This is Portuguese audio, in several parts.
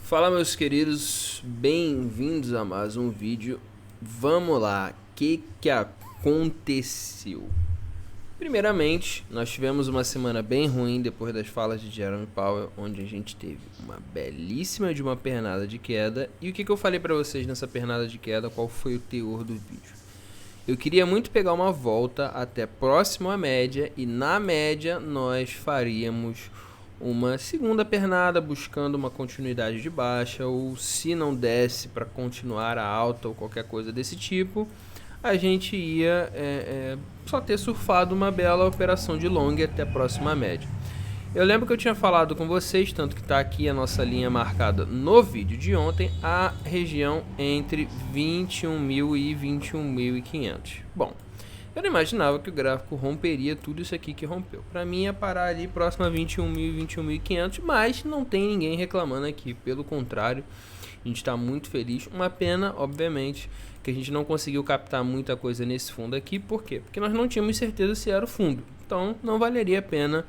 Fala, meus queridos, bem-vindos a mais um vídeo. Vamos lá, o que aconteceu? Primeiramente, nós tivemos uma semana bem ruim depois das falas de Jerome Powell, onde a gente teve uma belíssima de uma pernada de queda. E o que eu falei para vocês nessa pernada de queda, qual foi o teor do vídeo? Eu queria muito pegar uma volta até próximo à média e na média nós faríamos uma segunda pernada buscando uma continuidade de baixa, ou se não desse para continuar a alta ou qualquer coisa desse tipo, a gente ia só ter surfado uma bela operação de long até a próxima média. Eu lembro que eu tinha falado com vocês, tanto que está aqui a nossa linha marcada no vídeo de ontem, a região entre 21.000 e 21.500. Bom, eu não imaginava que o gráfico romperia tudo isso aqui que rompeu. Para mim ia parar ali próximo a 21.000 e 21.500, mas não tem ninguém reclamando aqui. Pelo contrário, a gente está muito feliz. Uma pena, obviamente, que a gente não conseguiu captar muita coisa nesse fundo aqui. Por quê? Porque nós não tínhamos certeza se era o fundo. Então não valeria a pena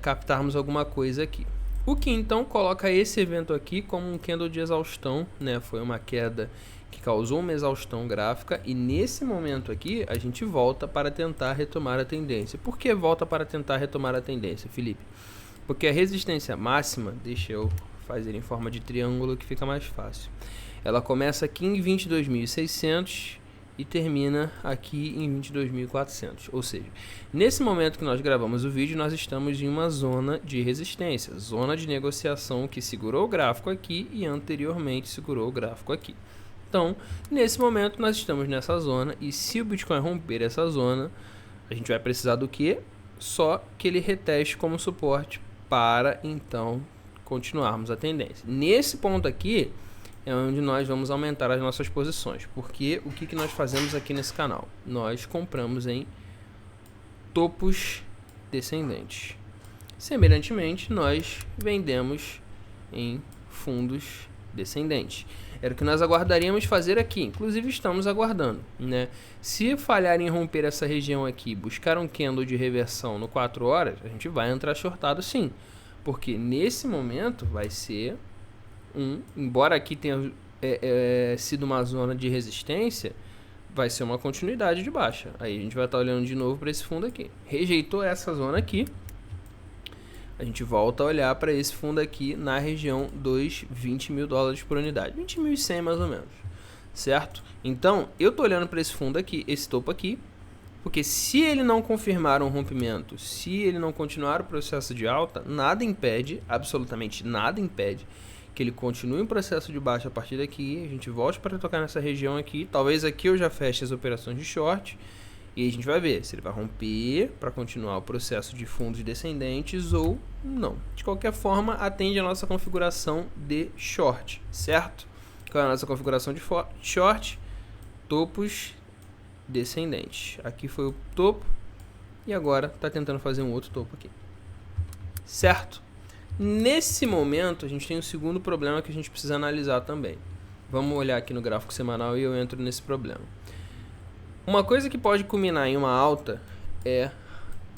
captarmos alguma coisa aqui. O que então coloca esse evento aqui como um candle de exaustão, né? Foi uma queda que causou uma exaustão gráfica e nesse momento aqui a gente volta para tentar retomar a tendência. Por que volta para tentar retomar a tendência, Felipe? Porque a resistência máxima, deixa eu fazer em forma de triângulo que fica mais fácil. Ela começa aqui em 22.600 e termina aqui em 22.400. Ou seja, nesse momento que nós gravamos o vídeo, nós estamos em uma zona de resistência, zona de negociação que segurou o gráfico aqui e anteriormente segurou o gráfico aqui. Então, nesse momento nós estamos nessa zona e se o Bitcoin romper essa zona, a gente vai precisar do quê? Só que ele reteste como suporte para então continuarmos a tendência. Nesse ponto aqui é onde nós vamos aumentar as nossas posições, porque o que nós fazemos aqui nesse canal? Nós compramos em topos descendentes. Semelhantemente, nós vendemos em fundos descendentes. Era o que nós aguardaríamos fazer aqui, inclusive estamos aguardando, né? Se falhar em romper essa região aqui, buscar um candle de reversão no 4 horas, a gente vai entrar shortado sim, porque nesse momento vai ser embora aqui tenha sido uma zona de resistência, vai ser uma continuidade de baixa. Aí a gente vai estar olhando de novo para esse fundo aqui. Rejeitou essa zona aqui, a gente volta a olhar para esse fundo aqui na região dos 20 mil dólares por unidade, 20.100 mais ou menos, certo? Então eu tô olhando para esse fundo aqui, esse topo aqui, porque se ele não confirmar um rompimento, se ele não continuar o processo de alta, nada impede, absolutamente nada impede, que ele continue em processo de baixa a partir daqui, a gente volte para tocar nessa região aqui, talvez aqui eu já feche as operações de short, e a gente vai ver se ele vai romper para continuar o processo de fundos descendentes ou não. De qualquer forma, atende a nossa configuração de short, certo? Qual é a nossa configuração de short? Topos descendentes. Aqui foi o topo e agora está tentando fazer um outro topo aqui, certo? Nesse momento, a gente tem um segundo problema que a gente precisa analisar também. Vamos olhar aqui no gráfico semanal e eu entro nesse problema. Uma coisa que pode culminar em uma alta é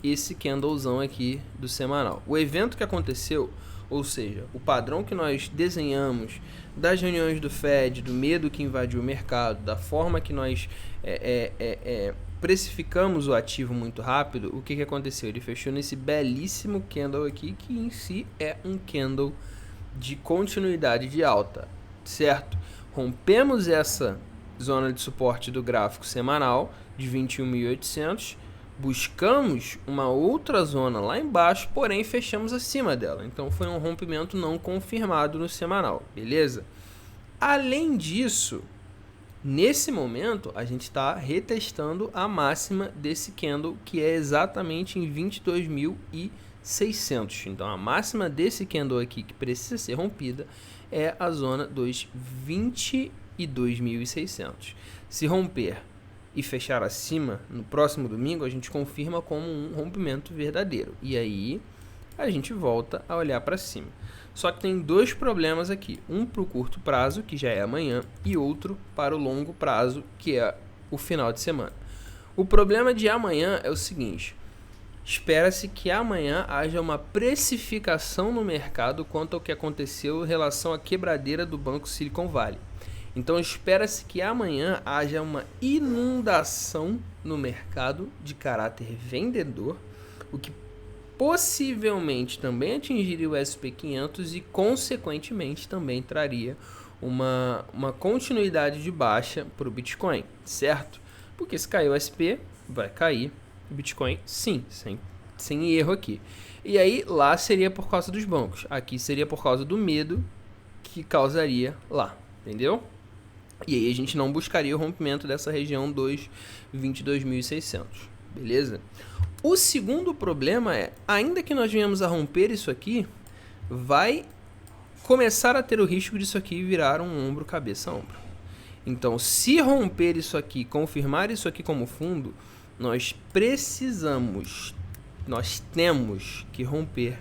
esse candlezão aqui do semanal. O evento que aconteceu, ou seja, o padrão que nós desenhamos das reuniões do Fed, do medo que invadiu o mercado, da forma que nós precificamos o ativo muito rápido, o que aconteceu? Ele fechou nesse belíssimo candle aqui, que em si é um candle de continuidade de alta, certo? Rompemos essa zona de suporte do gráfico semanal de 21.800, buscamos uma outra zona lá embaixo, porém fechamos acima dela. Então foi um rompimento não confirmado no semanal, beleza? Além disso, nesse momento a gente está retestando a máxima desse candle, que é exatamente em 22.600. Então a máxima desse candle aqui que precisa ser rompida é a zona dos 22.600. Se romper e fechar acima no próximo domingo, a gente confirma como um rompimento verdadeiro. E aí a gente volta a olhar para cima. Só que tem dois problemas aqui. Um para o curto prazo, que já é amanhã, e outro para o longo prazo, que é o final de semana. O problema de amanhã é o seguinte. espera-se que amanhã haja uma precificação no mercado quanto ao que aconteceu em relação à quebradeira do Banco Silicon Valley. Então espera-se que amanhã haja uma inundação no mercado de caráter vendedor, o que possivelmente também atingiria o SP500 e consequentemente também traria uma continuidade de baixa para o Bitcoin, certo? Porque se cair o SP, vai cair o Bitcoin sim, sem erro aqui. E aí lá seria por causa dos bancos, aqui seria por causa do medo que causaria lá, entendeu? E aí a gente não buscaria o rompimento dessa região dos 22.600, beleza? O segundo problema é, ainda que nós venhamos a romper isso aqui, vai começar a ter o risco disso aqui virar um ombro, cabeça, ombro. Então, se romper isso aqui, confirmar isso aqui como fundo, nós temos que romper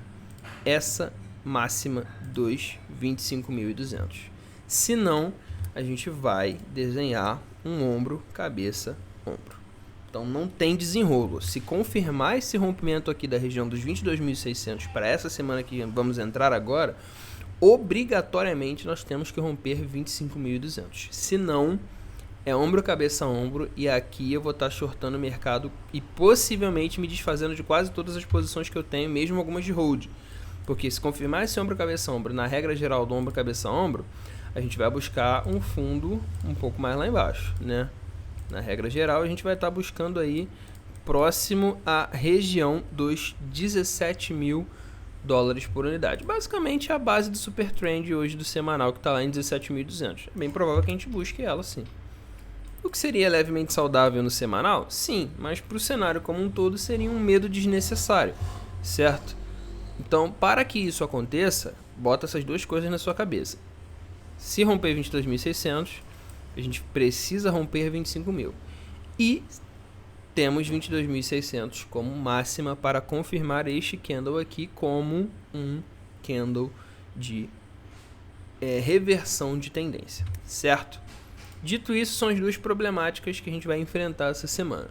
essa máxima dos 25.200. Senão, a gente vai desenhar um ombro, cabeça, ombro. Então não tem desenrolo. Se confirmar esse rompimento aqui da região dos 22.600 para essa semana que vamos entrar agora, obrigatoriamente nós temos que romper 25.200. Se não, é ombro, cabeça, ombro, e aqui eu vou estar shortando o mercado e possivelmente me desfazendo de quase todas as posições que eu tenho, mesmo algumas de hold. Porque se confirmar esse ombro, cabeça, ombro, na regra geral do ombro, cabeça, ombro, a gente vai buscar um fundo um pouco mais lá embaixo, né? Na regra geral, a gente vai estar buscando aí próximo à região dos 17 mil dólares por unidade. Basicamente, a base do super trend hoje do semanal, que está lá em 17.200. É bem provável que a gente busque ela, sim. O que seria levemente saudável no semanal? Sim, mas para o cenário como um todo seria um medo desnecessário, certo? Então, para que isso aconteça, bota essas duas coisas na sua cabeça. Se romper 22.600, a gente precisa romper 25.000. E temos 22.600 como máxima para confirmar este candle aqui como um candle de reversão de tendência, certo? Dito isso, são as duas problemáticas que a gente vai enfrentar essa semana.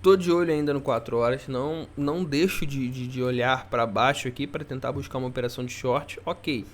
Tô de olho ainda no 4 horas, não deixo de olhar para baixo aqui para tentar buscar uma operação de short. Ok,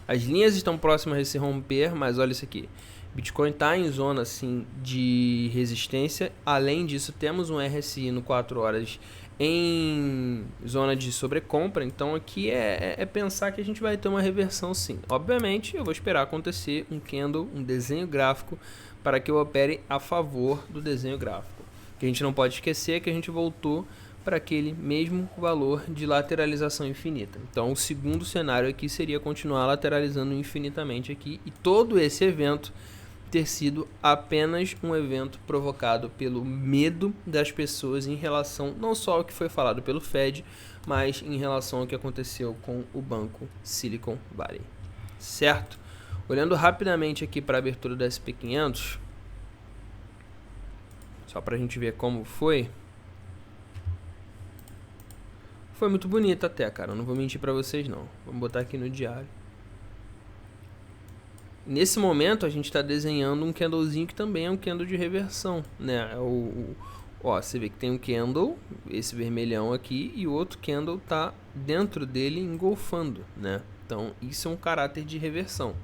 as linhas estão próximas de se romper, mas olha isso aqui. Bitcoin está em zona assim, de resistência. Além disso, temos um RSI no 4 horas em zona de sobrecompra. Então aqui é pensar que a gente vai ter uma reversão sim. Obviamente, eu vou esperar acontecer um candle, um desenho gráfico, para que eu opere a favor do desenho gráfico. O que a gente não pode esquecer é que a gente voltou para aquele mesmo valor de lateralização infinita. Então o segundo cenário aqui seria continuar lateralizando infinitamente aqui, e todo esse evento ter sido apenas um evento provocado pelo medo das pessoas em relação não só ao que foi falado pelo Fed, mas em relação ao que aconteceu com o Banco Silicon Valley, certo? Olhando rapidamente aqui para a abertura do SP500, só para a gente ver como foi muito bonito até, cara, não vou mentir para vocês não. Vamos botar aqui no diário. Nesse momento a gente está desenhando um candlezinho que também é um candle de reversão, né? Ó, você vê que tem um candle, esse vermelhão aqui, e o outro candle tá dentro dele engolfando, né? Então isso é um caráter de reversão,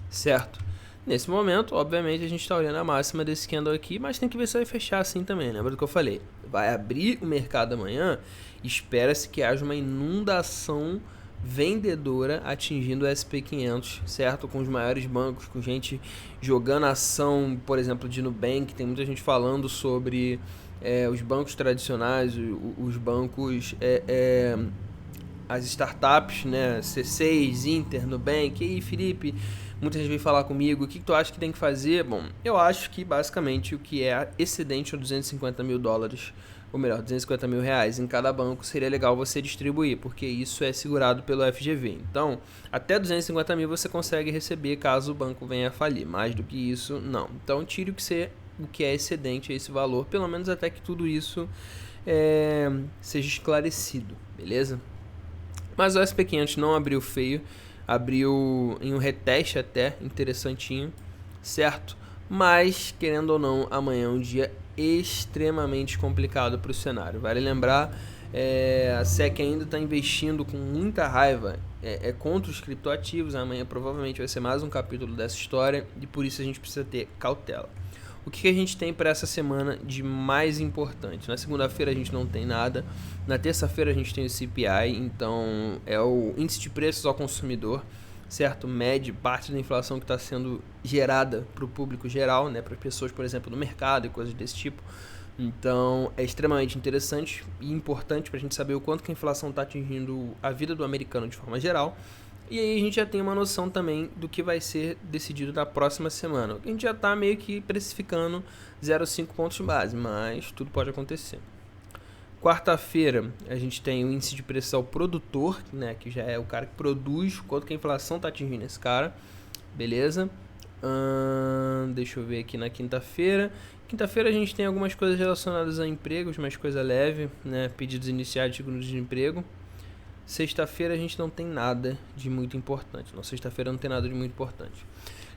certo? Nesse momento, obviamente, a gente está olhando a máxima desse candle aqui, mas tem que ver se vai fechar assim também, lembra do que eu falei? Vai abrir o mercado amanhã, espera-se que haja uma inundação vendedora atingindo o SP500, certo? Com os maiores bancos, com gente jogando ação, por exemplo, de Nubank, tem muita gente falando sobre os bancos tradicionais, os bancos, as startups, né? C6, Inter, Nubank. E aí, Felipe, muita gente vem falar comigo, o que tu acha que tem que fazer? Bom, eu acho que basicamente o que é excedente a 250 mil dólares, ou melhor, 250 mil reais em cada banco, seria legal você distribuir, porque isso é segurado pelo FGV. Então, até 250 mil você consegue receber caso o banco venha a falir. Mais do que isso, não. Então, tire o que é excedente a esse valor, pelo menos até que tudo isso seja esclarecido, beleza? Mas o SP500 não abriu feio, abriu em um reteste até interessantinho, certo? Mas, querendo ou não, amanhã é um dia extremamente complicado para o cenário. Vale lembrar A SEC ainda está investindo com muita raiva contra os criptoativos. Amanhã provavelmente vai ser mais um capítulo dessa história e por isso a gente precisa ter cautela. O que a gente tem para essa semana de mais importante? Na segunda-feira a gente não tem nada. Na terça-feira a gente tem o CPI, então é o índice de preços ao consumidor, certo? Mede parte da inflação que está sendo gerada para o público geral, né? Para as pessoas, por exemplo, no mercado e coisas desse tipo. Então é extremamente interessante e importante para a gente saber o quanto que a inflação está atingindo a vida do americano de forma geral. E aí a gente já tem uma noção também do que vai ser decidido na próxima semana. A gente já está meio que precificando 0,5 pontos base, mas tudo pode acontecer. Quarta-feira a gente tem o índice de preço ao produtor, né, que já é o cara que produz, quanto que a inflação está atingindo esse cara. Beleza? Deixa eu ver aqui na quinta-feira. Quinta-feira a gente tem algumas coisas relacionadas a empregos, mas coisa leve, né? Pedidos iniciais de seguro-desemprego. Sexta-feira a gente não tem nada de muito importante. Não, sexta-feira não tem nada de muito importante.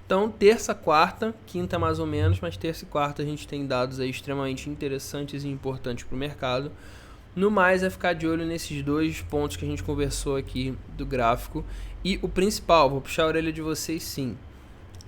Então, terça, quarta, quinta mais ou menos, mas terça e quarta a gente tem dados aí extremamente interessantes e importantes para o mercado. No mais, é ficar de olho nesses dois pontos que a gente conversou aqui do gráfico. E o principal, vou puxar a orelha de vocês sim.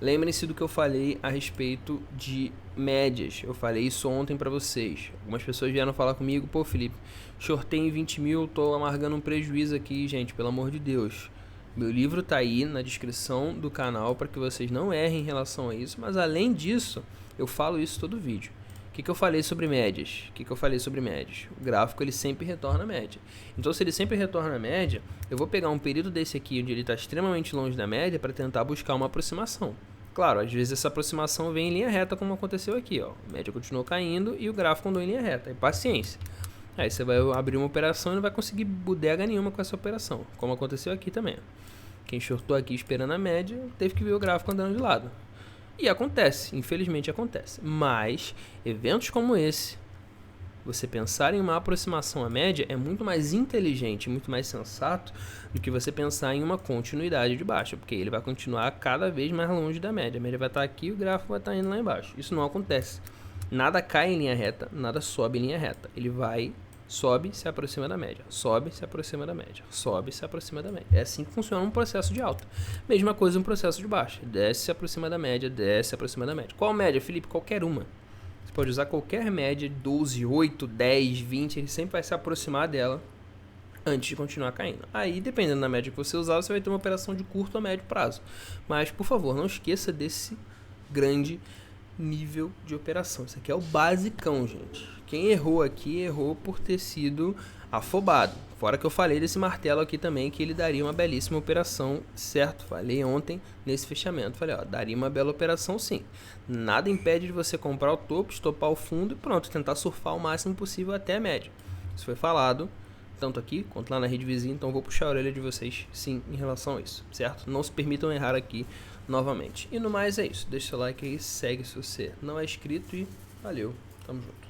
Lembrem-se do que eu falei a respeito de médias. Eu falei isso ontem para vocês. Algumas pessoas vieram falar comigo, pô Felipe, shortei em 20 mil, tô amargando um prejuízo aqui, gente, pelo amor de Deus. Meu livro tá aí na descrição do canal para que vocês não errem em relação a isso, mas além disso, eu falo isso todo vídeo. O que eu falei sobre médias? O gráfico ele sempre retorna a média. Então se ele sempre retorna a média, eu vou pegar um período desse aqui onde ele está extremamente longe da média para tentar buscar uma aproximação. Claro, às vezes essa aproximação vem em linha reta como aconteceu aqui, ó. A média continuou caindo e o gráfico andou em linha reta. E paciência. Aí você vai abrir uma operação e não vai conseguir bodega nenhuma com essa operação, como aconteceu aqui também. Quem shortou aqui esperando a média teve que ver o gráfico andando de lado. E acontece, infelizmente acontece. Mas eventos como esse, você pensar em uma aproximação à média é muito mais inteligente, muito mais sensato do que você pensar em uma continuidade de baixa, porque ele vai continuar cada vez mais longe da média. A média vai estar aqui e o gráfico vai estar indo lá embaixo. Isso não acontece. Nada cai em linha reta, nada sobe em linha reta. Ele vai, sobe, se aproxima da média, sobe, se aproxima da média, sobe, se aproxima da média. É assim que funciona um processo de alta. Mesma coisa um processo de baixa. Desce, se aproxima da média, desce, se aproxima da média. Qual média, Felipe? Qualquer uma. Você pode usar qualquer média, 12, 8, 10, 20, ele sempre vai se aproximar dela antes de continuar caindo. Aí, dependendo da média que você usar, você vai ter uma operação de curto a médio prazo. Mas, por favor, não esqueça desse grande nível de operação. Isso aqui é o basicão, gente. Quem errou aqui, errou por ter sido afobado. Fora que eu falei desse martelo aqui também, que ele daria uma belíssima operação, certo? Falei ontem nesse fechamento. Falei, ó, daria uma bela operação sim. Nada impede de você comprar o topo, estopar o fundo e pronto, tentar surfar o máximo possível até a média. Isso foi falado, tanto aqui quanto lá na rede vizinha, então vou puxar a orelha de vocês sim em relação a isso, certo? Não se permitam errar aqui novamente. E no mais é isso. Deixa o like aí, segue se você não é inscrito e valeu, tamo junto.